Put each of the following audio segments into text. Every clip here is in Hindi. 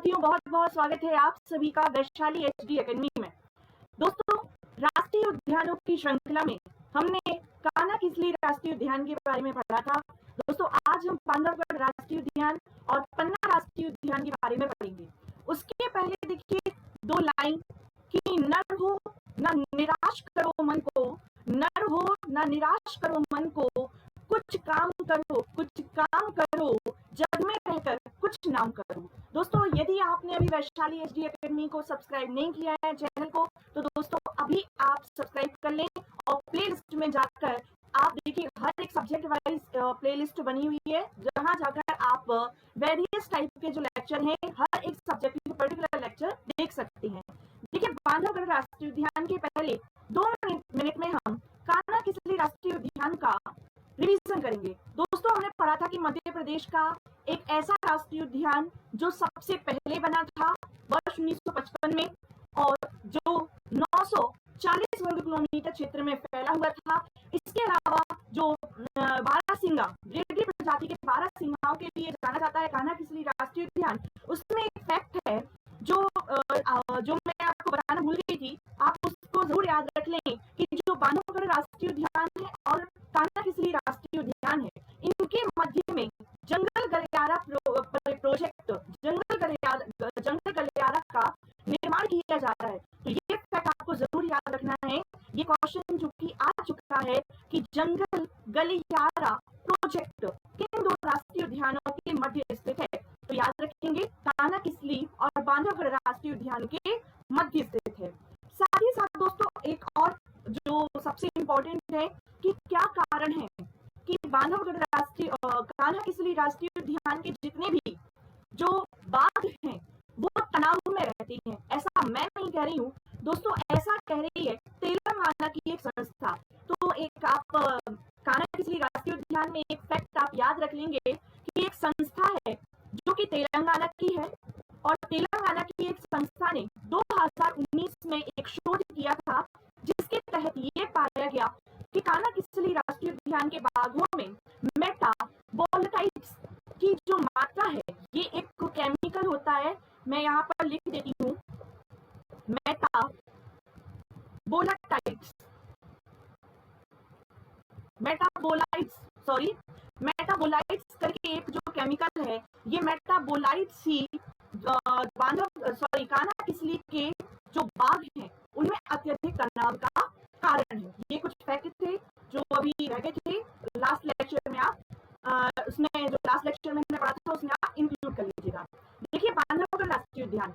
साथियों, बहुत बहुत स्वागत है आप सभी का वैशाली एचडी एकेडमी में। दोस्तों, राष्ट्रीय उद्यानों की श्रृंखला में हमने कान्हा-किसली राष्ट्रीय उद्यान के बारे में पढ़ा था। दोस्तों, आज हम बांधवगढ़ राष्ट्रीय उद्यान और पन्ना राष्ट्रीय उद्यान के बारे में पढ़ेंगे। उसके पहले देखिए दो लाइन कि नर हो न निराश करो मन को, नर हो न निराश करो मन को, कुछ काम करो, जग में रहकर कुछ नाम करो। दोस्तों, यदि आपने अभी वैशाली एचडी एकेडमी को सब्सक्राइब नहीं किया है चैनल को, तो दोस्तों अभी आप सब्सक्राइब कर लें और प्लेलिस्ट में जाकर आप देखिए हर एक सब्जेक्ट वाइज प्लेलिस्ट बनी हुई है, जहां जाकर आप वेरियस टाइप के जो लेक्चर हैं हर एक सब्जेक्ट के पर्टिकुलर लेक्चर देख सकते हैं। देखिए, बांधवगढ़ राष्ट्रीय उद्यान के पहले 2 मिनट में हम कान्हा-किसली राष्ट्रीय उद्यान का रिवीजन करेंगे। दोस्तों, हमने पढ़ा था कि मध्य प्रदेश का एक ऐसा राष्ट्रीय उद्यान जो सबसे पहले बना था वर्ष 1955 में और जो 940 वर्ग किलोमीटर क्षेत्र में फैला हुआ था। इसके अलावा जो बारहसिंगा रेडी प्रजाति के बारहसिंगाओं के लिए जाना जाता है कान्हा-किसली राष्ट्रीय उद्यान, उसमें एक फैक्ट है जो मैं आपको बताना भूल गई थी, आप उसको जरूर याद रख लें कि जो बांधवगढ़ राष्ट्रीय उद्यान है और कान्हा-किसली राष्ट्रीय उद्यान है, इनके मध्य में जंगल गलियारा प्रोजेक्ट, जंगल गलियारा का निर्माण किया जा रहा है। तो ये फैक्ट आपको जरूर याद रखना है। ये क्वेश्चन जो कि आ चुका है कि जंगल गलियारा प्रोजेक्ट किन 2 राष्ट्रीय उद्यानों के मध्य स्थित है, तो याद रखेंगे कान्हा-किसली और बांधवगढ़ राष्ट्रीय उद्यान के मध्य स्थित है। साथ ही साथ दोस्तों एक और जो सबसे इम्पोर्टेंट है कि क्या कारण है कि बांधवगढ़ राष्ट्रीय कान्हा-किसली राष्ट्रीय उद्यान के जितने भी जो बाघ हैं वो तनाव में रहते हैं। ऐसा मैं नहीं कह रही हूँ दोस्तों, ऐसा कह रही है तेलंगाना की एक संस्था। तो एक आप कान्हा-किसली राष्ट्रीय उद्यान में एक फैक्ट आप याद रख लेंगे कि एक संस्था है जो कि तेलंगाना की है और तेलंगाना की एक संस्था ने 2019 में एक शोध किया था जिसके तहत ये पाया गया कि कान्हा-किसली राष्ट्रीय उद्यान के बाघों में मेटाबोलाइट्स की जो मात्रा है, ये एक केमिकल होता है, मैं यहाँ पर लिख देती हूँ, मेटाबोलाइट्स करके एक जो केमिकल है, ये मेटाबोलाइट्स ही कान्हा-किसली के जो बाघ हैं उनमें अत्यधिक तनाव का कारण है। ये कुछ फैक्ट थे जो अभी रह गए थे लास्ट लेक्चर में, आप उसमें जो लास्ट लेक्चर में हमने पढ़ा था उसमें आप इंक्लूड कर लीजिएगा। देखिए, बांधवगढ़ राष्ट्रीय उद्यान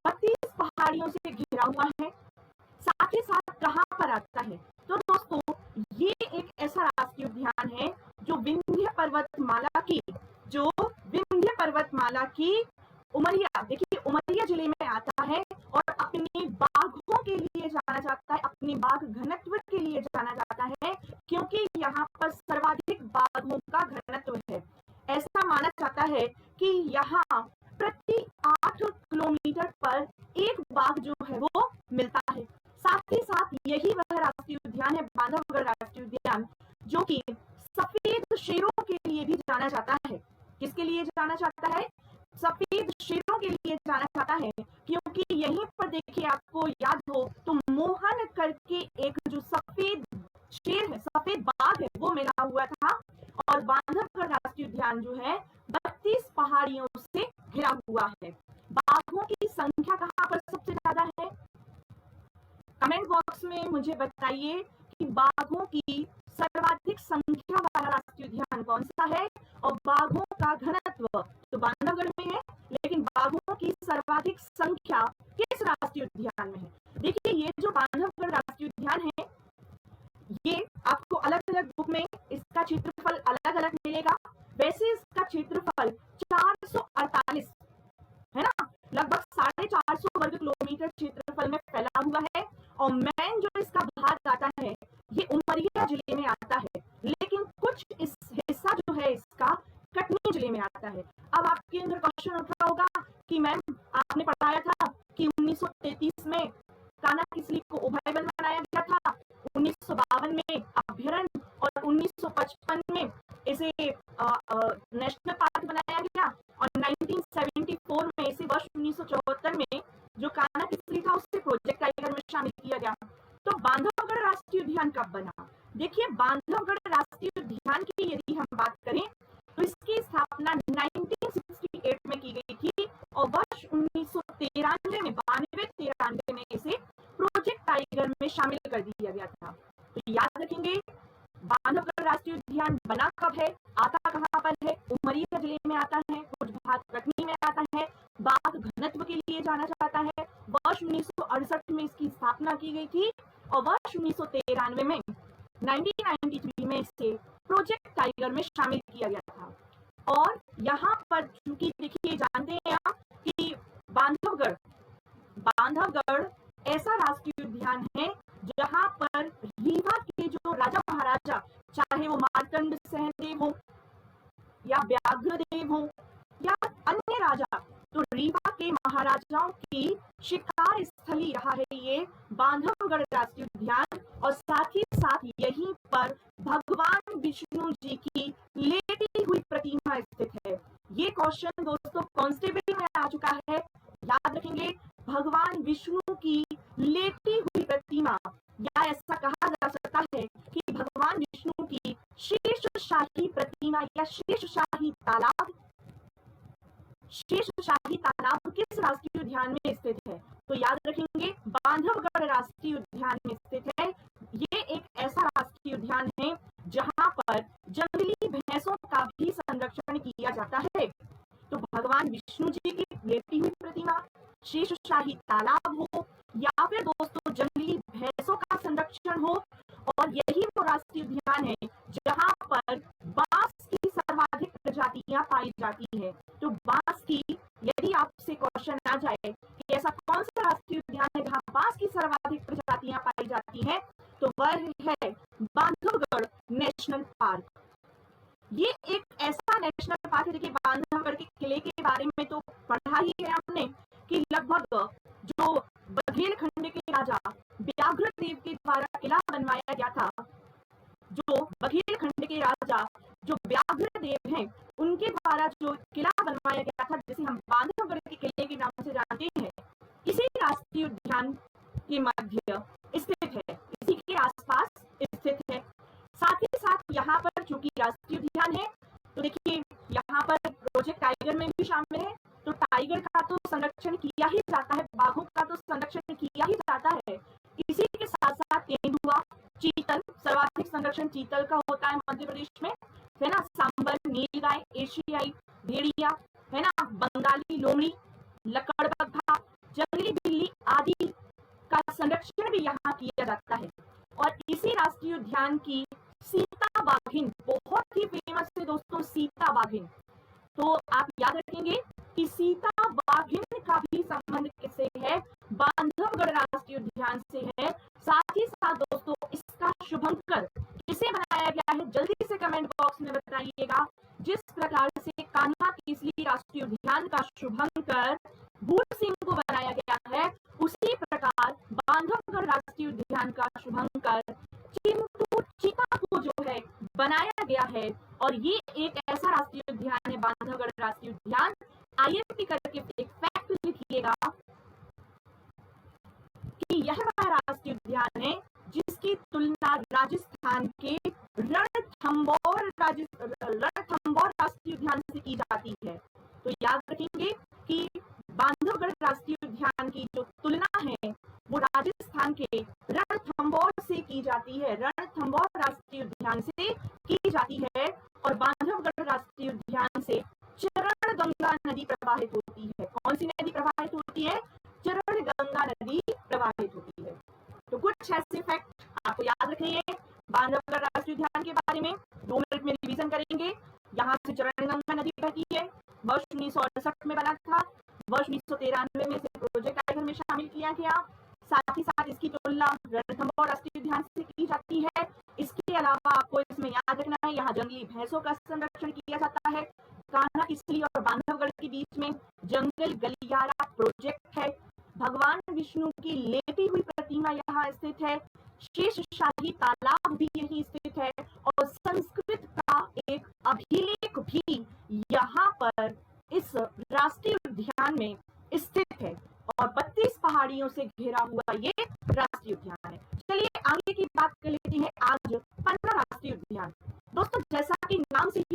32 पहाड़ियों से घिरा हुआ है। साथ ही साथ कहाँ पर आता है, तो दोस्तों ये एक ऐसा राष्ट्रीय उद्यान है जो विंध्य पर्वतमाला की उमरिया, देखिए उमरिया जिले में आता है और अपने बाघों के लिए जाना जाता है, अपने बाघ घनत्व के लिए जाना जाता है, क्योंकि यहाँ पर सर्वाधिक बाघों का घनत्व है। ऐसा माना जाता है कि यहाँ प्रति 8 किलोमीटर पर एक बाघ जो है वो मिलता है। साथ ही साथ यही वह राष्ट्रीय उद्यान है बांधवगढ़ राष्ट्रीय उद्यान जो कि सफेद शेरों के लिए भी जाना जाता है। किसके लिए जाना जाता है? सफेद शेरों के लिए जाना जाता है, क्योंकि यहीं पर देखिए आपको याद हो तो मोहन करके एक जो सफेद शेर है, सफेद बाघ है, वो मिला हुआ था। और बांधवगढ़ राष्ट्रीय उद्यान जो है 32 पहाड़ियों से घिरा हुआ है। बाघों की संख्या कहाँ पर सबसे ज्यादा है? कमेंट बॉक्स में मुझे बताइए कि बाघों की सर्वाधिक संख्या वाला राष्ट्रीय उद्यान कौन सा है और बाघों का घनत्व तो बांधवगढ़ में है, लेकिन बाघों की सर्वाधिक संख्या किस राष्ट्रीय उद्यान में है? देखिए, ये जो बांधवगढ़ राष्ट्रीय उद्यान है ये आपको अलग अलग बुक में इसका क्षेत्रफल अलग अलग मिलेगा। वैसे इसका क्षेत्रफल 448 है ना, लगभग 450 वर्ग किलोमीटर क्षेत्रफल में फैला हुआ है और मेन जो इसका भाग आता है ये उमरिया जिले में आता है, लेकिन कुछ इस हिस्सा जो है इसका कटनी जिले में आता है। अब आपके अंदर क्वेश्चन उठ रहा होगा कि मैम आपने पढ़ाया था कि 1933 में कान्हा-किसली को उभयवन बनाया गया था, 1952 में अभ्यारण्य और 1955 में इसे नेशनल पार्क बनाया गया और 1974 में इसे वर्ष देखिए, बांधवगढ़ राष्ट्रीय उद्यान की यदि हम बात करें तो इसकी स्थापना 1968 में की गई थी और वर्ष 1993 में 92-93 में इसे प्रोजेक्ट टाइगर में शामिल कर दिया गया था। तो याद रखेंगे, बांधवगढ़ राष्ट्रीय उद्यान बना कब है, आता कहाँ पर है? उमरिया जिले में आता है, कुछ भाग कटनी में आता है, बाघ घनत्व के लिए जाना जाता है। वर्ष 1968 में इसकी स्थापना की गई थी और वर्ष 1993 में 1993 में इसे प्रोजेक्ट टाइगर में शामिल किया गया था। और यहाँ पर चूंकि देखिए, जानते हैं आप कि बांधवगढ़ ऐसा राष्ट्रीय उद्यान है जहाँ पर रीवा के जो राजा महाराजा, चाहे वो मार्तंड सहदेव हो या व्याघ्रदेव हो या अन्य राजा, तो रीवा के महाराजाओं की शिकार स्थली रहा है ये बांधवगढ़ राष्ट्रीय उद्यान। और साथ ही साथ यहीं पर भगवान विष्णु जी की लेटी हुई प्रतिमा स्थित है। ये क्वेश्चन दोस्तों कांस्टेबल में आ चुका है, याद रखेंगे। भगवान विष्णु की लेटी हुई प्रतिमा, या ऐसा कहा जा सकता है कि भगवान विष्णु की शेषशाही प्रतिमा या शेषशाही तालाब किस राष्ट्रीय उद्यान में स्थित है? तो याद रखेंगे, बांधवगढ़ राष्ट्रीय उद्यान में स्थित है। ये एक ऐसा राष्ट्रीय उद्यान है जहां पर जंगली भैंसों का भी संरक्षण किया जाता है। तो भगवान विष्णु जी की लेटी हुई प्रतिमा, शेषशाही तालाब हो, या फिर दोस्तों जंगली भैंसों का संरक्षण हो, और यही वो राष्ट्रीय उद्यान है जहां पर बांस की सर्वाधिक प्रजातियां पाई जाती है। तो बांस की, यदि आपसे क्वेश्चन आ जाए कि ऐसा कौन सा राष्ट्रीय उद्यान है जहां बांस की सर्वाधिक प्रजातियां पाई जाती हैं, तो वह है बांधवगढ़ नेशनल पार्क। ये एक ऐसा नेशनल पार्क है। देखिए, बांधवगढ़ के किले के बारे में तो पढ़ा ही है हमने कि लगभग जो बघेलखंड के राजा व्याघ्रदेव के द्वारा किला बनवाया गया था, जो बघेलखंड के राजा जो व्याघ्रदेव हैं उनके द्वारा जो किला बनवाया गया था, जिसे हम बांधवगढ़ के किले के नाम से जानते हैं, इसी राष्ट्रीय उद्यान के मध्य स्थित है, इसी के आसपास स्थित है। साथ ही साथ यहाँ पर चूंकि राष्ट्रीय उद्यान है, तो देखिए यहाँ पर प्रोजेक्ट टाइगर में भी शामिल है। तो टाइगर का तो संरक्षण किया ही जाता है, बाघों का तो संरक्षण किया ही जाता है। इसी के साथ साथ तेंदुआ, चीतल, सर्वाधिक संरक्षण चीतल का होता है मध्य प्रदेश में, है ना। सांबर, नीलगाय, एशियाई भेड़िया, है ना, बंगाली लोमड़ी, लकड़बग्घा, जंगली बिल्ली आदि का संरक्षण भी यहाँ किया जाता है। और इसी राष्ट्रीय उद्यान की सीता बाघिन बहुत ही फेमस है दोस्तों, सीता बाघिन। तो आप याद रखेंगे कि सीता बाघिन का भी संबंध किससे है? बांधवगढ़ राष्ट्रीय उद्यान से है। साथ ही साथ दोस्तों इसका शुभंकर किसे बनाया गया है, जल्दी से कमेंट बॉक्स में बताइएगा। जिस प्रकार से कान्हा किसली राष्ट्रीय उद्यान का शुभंकर भूल सिंह को बनाया गया है, उसी प्रकार बांधवगढ़ राष्ट्रीय उद्यान का शुभंकर चिंटू चीता को जो है बनाया गया है। और ये एक ऐसा राष्ट्रीय उद्यान है बांधवगढ़ राष्ट्रीय उद्यान, IMP करके एक फैक्ट लिखिएगा कि यह वह राष्ट्रीय उद्यान है जिसकी तुलना राजस्थान के रणथंभौर राष्ट्रीय उद्यान से की जाती है। तो याद रखेंगे कि बांधवगढ़ राष्ट्रीय उद्यान की जो तुलना है वो राजस्थान के रणथंभौर से की जाती है, रणथंभौर राष्ट्रीय उद्यान से की जाती है। और बांधवगढ़ राष्ट्रीय उद्यान से चरण गंगा नदी प्रवाहित होती है। कौन सी नदी प्रवाहित होती है? चरण गंगा नदी प्रवाहित होती है। तो कुछ ऐसे फैक्ट आपको याद रखने हैं बांधवगढ़ राष्ट्रीय उद्यान के बारे में। 2 मिनट में रिवीजन करेंगे। यहाँ से चरण गंगा नदी बहती है, वर्ष 1968 में बना था, वर्ष 1993 में इसे प्रोजेक्ट टाइगर में शामिल किया गया। साथ ही साथ इसकी तुलना रणथंभौर राष्ट्रीय उद्यान से की जाती है। इसके अलावा आपको इसमें याद रखना है यहाँ जंगली भैंसों का संरक्षण किया जाता है। कान्हा किसली और बांधवगढ़ के बीच में जंगल गलियारा प्रोजेक्ट है। भगवान विष्णु की लेटी हुई प्रतिमा यहाँ स्थित है। शेषशाही तालाब भी यही स्थित है और संस्कृत का एक अभिलेख भी यहाँ पर इस राष्ट्रीय उद्यान में स्थित है और 32 पहाड़ियों से घिरा हुआ ये राष्ट्रीय उद्यान है। चलिए आगे की बात कर लेते हैं। आज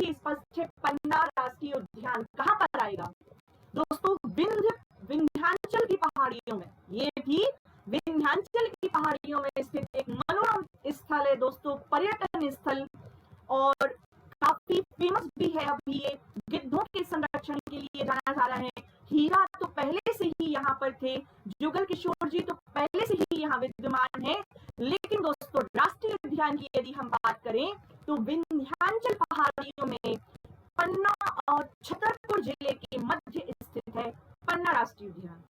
ही स्पष्ट है, पन्ना राष्ट्रीय उद्यान कहाँ पर आएगा दोस्तों? विंध्याचल की पहाड़ियों में। ये भी विंध्याचल की पहाड़ियों में स्थित एक मनोरम स्थल है दोस्तों, पर्यटन स्थल, और काफी फेमस भी है। अभी ये गिद्धों के संरक्षण के लिए जाना जा रहा है। हीरा तो पहले से ही यहाँ पर थे, जुगल किशोर जी तो पहले से ही यहाँ विद्यमान है। लेकिन दोस्तों राष्ट्रीय उद्यान की यदि हम बात करें तो विंध्याचल पहाड़ियों में पन्ना और छतरपुर जिले के मध्य स्थित है पन्ना राष्ट्रीय उद्यान।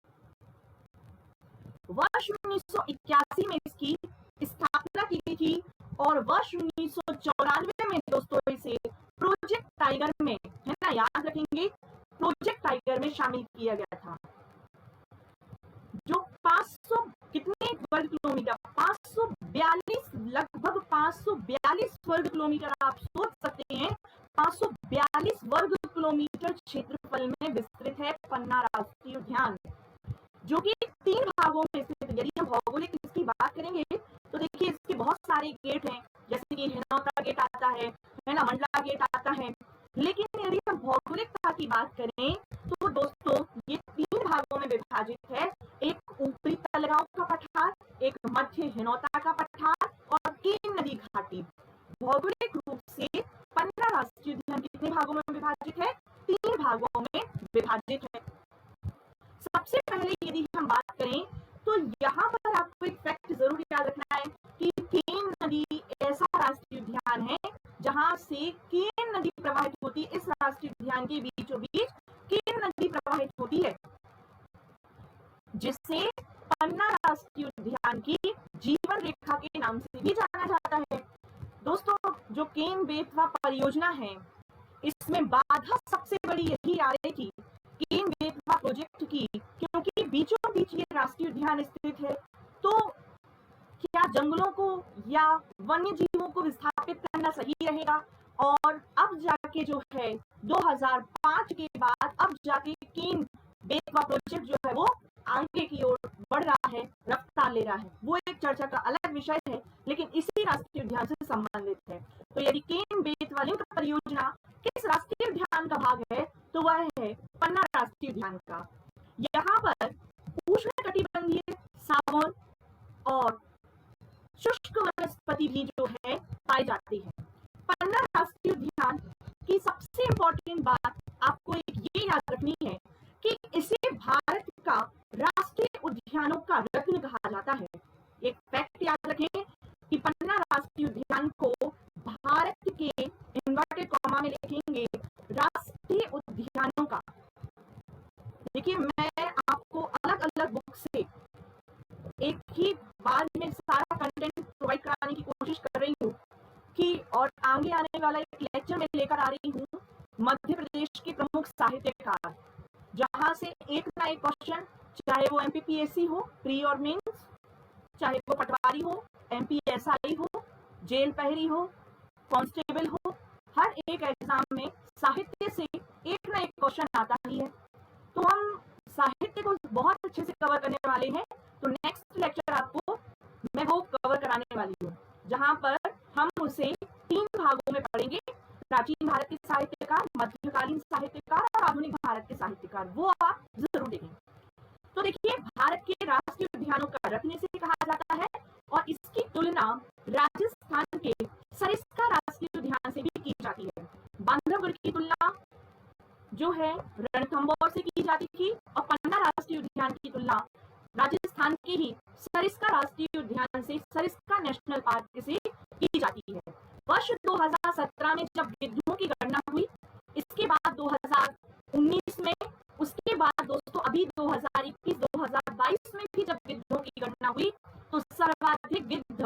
वर्ष 1981 में इसकी स्थापना की गई थी और वर्ष 1994 में दोस्तों इसे प्रोजेक्ट टाइगर में, है ना, याद रखेंगे, प्रोजेक्ट टाइगर में शामिल किया गया था। जो 500 कितने वर्ग किलोमीटर, 542, लगभग 542 वर्ग किलोमीटर, आप सोच सकते हैं 542 वर्ग किलोमीटर क्षेत्रफल में विस्तृत है पन्ना राष्ट्रीय उद्यान, जो कि 3 भागों में स्थित है। यदि हम भौगोलिक इसकी बात करेंगे तो देखिए इसके बहुत सारे गेट हैं, जैसे कि हिनौता गेट आता है ना, मंडला गेट आता है। लेकिन यदि हम भौगोलिकता की बात करें तो दोस्तों ये 3 भागों में विभाजित है, एक ऊपरी तलगांव का पठार, एक मध्य हिनौता का पठार और केन नदी घाटी। भौगोलिक रूप से पन्ना राष्ट्रीय उद्यान कितने भागों में विभाजित है? 3 भागों में विभाजित है। सबसे पहले यदि हम बात करें तो यहाँ पर आपको एक फैक्ट जरूर याद रखना है कि केन नदी ऐसा राष्ट्रीय उद्यान है जहां से केन नदी प्रवाहित होती है। इस राष्ट्रीय उद्यान के बीचों बीच केन नदी प्रवाहित होती है, जिससे पन्ना राष्ट्रीय उद्यान की जीवन रेखा के नाम से भी जाना जाता है। दोस्तों जो केन बेतवा परियोजना है, इसमें बाधा सबसे बड़ी यही आ रही थी केन बेतवा प्रोजेक्ट की, क्योंकि बीचों बीच ये राष्ट्रीय उद्यान स्थित है, तो क्या जंगलों को या वन्य जीवों को विस्थापित करना सही रहेगा? और अब जाके जो है 2005 के बाद अब जाके केन बेतवा प्रोजेक्ट जो है वो आगे की ओर बढ़ रहा है, रफ्तार ले रहा है। वो एक चर्चा का अलग विषय है, लेकिन इसी राष्ट्रीय उद्यान से संबंधित है। तो यदि केन बेतवा लिंक परियोजना किस राष्ट्रीय उद्यान का भाग है तो वह है पन्ना राष्ट्रीय उद्यान का। यहाँ पर उष्णकटिबंधीय सागौन और शुष्क वनस्पति भी जो है पाई जाती है। पन्ना राष्ट्रीय उद्यान की सबसे इंपॉर्टेंट बात आपको एक ये याद रखनी है कि इसे भारत का राष्ट्रीय उद्यानों का रत्न कहा जाता है। एक फैक्ट याद रखें कि पन्ना राष्ट्रीय उद्यान को भारत के, इन्वर्टेड कॉमा में लिखेंगे, राष्ट्रीय उद्यानों का। देखिए मैं आपको अलग अलग बुक से एक ही बार में सारा कंटेंट प्रोवाइड कराने की कोशिश कर रही हूँ कि, और आगे आने वाला एक लेक्चर में लेकर आ रही हूँ मध्य प्रदेश के प्रमुख साहित्यकार, जहां से एक ना एक क्वेश्चन, चाहे वो एमपीपीएससी हो प्री और मेंस, चाहे वो पटवारी हो, एमपीएसआई हो, जेल पहरी हो, कांस्टेबल हो, हर एक एग्जाम में साहित्य से एक ना एक क्वेश्चन आता ही है। तो हम साहित्य को बहुत अच्छे से कवर करने वाले हैं। तो नेक्स्ट लेक्चर आपको मैं वो कवर कराने वाली हूँ, जहां पर हम उसे 3 भागों में पढ़ेंगे, प्राचीन भारत के साहित्यकार, मध्यकालीन साहित्यकार और आधुनिक भारत के साहित्यकार, वो आप जरूर देखें। तो देखिए भारत के राष्ट्रीय उद्यानों का रत्न इसे कहा जाता है और इसकी तुलना राजस्थान के सरिस्का राष्ट्रीय उद्यान से भी की जाती है। बांधवगढ़ की तुलना जो है रणथंभौर से की जाती थी और पन्ना राष्ट्रीय उद्यान की तुलना राजस्थान के ही सरिस्का राष्ट्रीय उद्यान से, सरिस्का नेशनल पार्क से की जाती है। वर्ष 2017 में जब गिद्धों की गणना हुई, इसके बाद 2019 में, उसके बाद दोस्तों अभी 2021-2022 में भी जब गिद्धों की गणना हुई तो सर्वाधिक गिद्ध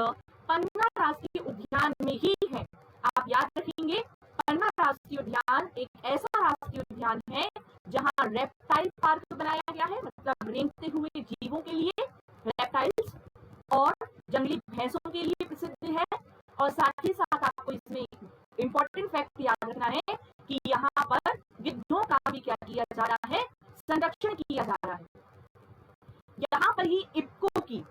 पन्ना राष्ट्रीय उद्यान में ही है। आप याद रखेंगे पन्ना राष्ट्रीय उद्यान एक ऐसा राष्ट्रीय उद्यान है जहां रेप्टाइल पार्क बनाया गया है, मतलब रेंगते हुए जीवों के लिए रेप्टाइल्स, और जंगली भैंसों के लिए प्रसिद्ध है। और साथ ही साथ आपको इसमें इंपॉर्टेंट फैक्ट याद रखना है कि यहाँ पर गिद्धों का भी क्या किया जा रहा है, संरक्षण किया जा रहा है। यहाँ पर ही इफ्को की,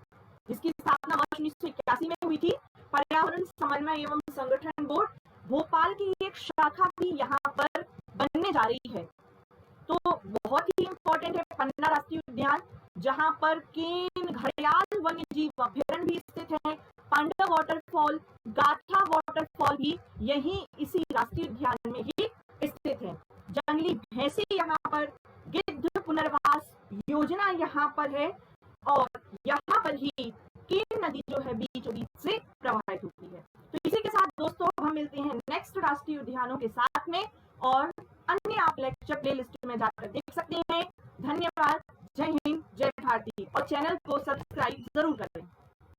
जिसकी स्थापना वर्ष 1981 में हुई थी, पर्यावरण समन्वय एवं संगठन बोर्ड, भोपाल की एक शाखा भी यहाँ पर बनने जा रही है। तो बहुत ही इंपॉर्टेंट है पन्ना राष्ट्रीय उद्यान, जहां पर केन घड़ियाल वन्य जीव अभ्यारण्य भी स्थित है। पांडव वाटरफॉल, गाथा वाटरफॉल भी यही इसी राष्ट्रीय उद्यान में ही स्थित है। जंगली भैंसे यहाँ पर, गिद्ध पुनर्वास योजना यहाँ पर है, और यहाँ पर ही केन नदी जो है बीचों बीच से प्रवाहित होती है। तो इसी के साथ दोस्तों हम मिलते हैं नेक्स्ट राष्ट्रीय उद्यानों के साथ में, और अन्य आप लेक्चर प्लेलिस्ट में जाकर देख सकते हैं। धन्यवाद। जय हिंद, जय भारती, और चैनल को सब्सक्राइब